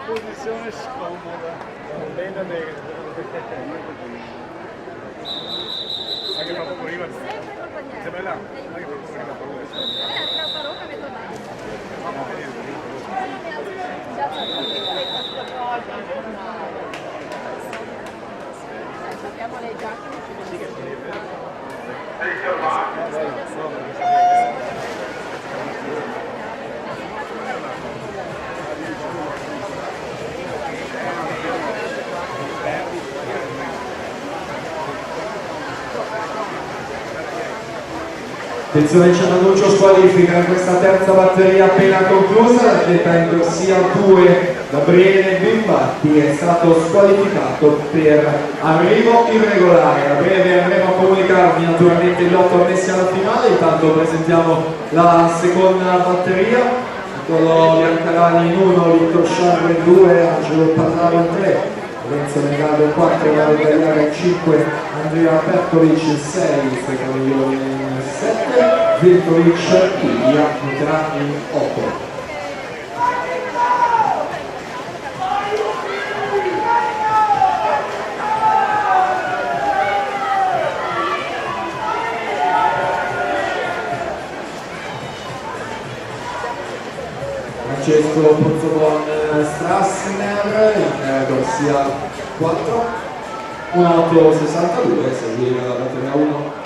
posizione scomoda. Bene, bene. Anche fa poco prima. Sei bella? Anche fa poco prima. Abbiamo le giacche. Attenzione, c'è un annuncio squalifica in questa terza batteria appena conclusa. L'atleta in corsia 2, Gabriele Bimbatti, è stato squalificato per arrivo irregolare. A breve andremo a comunicarvi naturalmente i lotto ammessi alla finale. Intanto presentiamo la seconda batteria: Nicolò Biancalani in 1, Vittor Sciarro in 2, Angelo Parlaro in 3, Lorenzo Negado in 4, Mario Gagliara in 5, Andrea Perkovic in 6, Stefano Ioni in 7, Virkovic Ilija Mitra in 8. Francesco Pozzobon Strassner in corsia 4, 1.862, seguiva la batteria 1.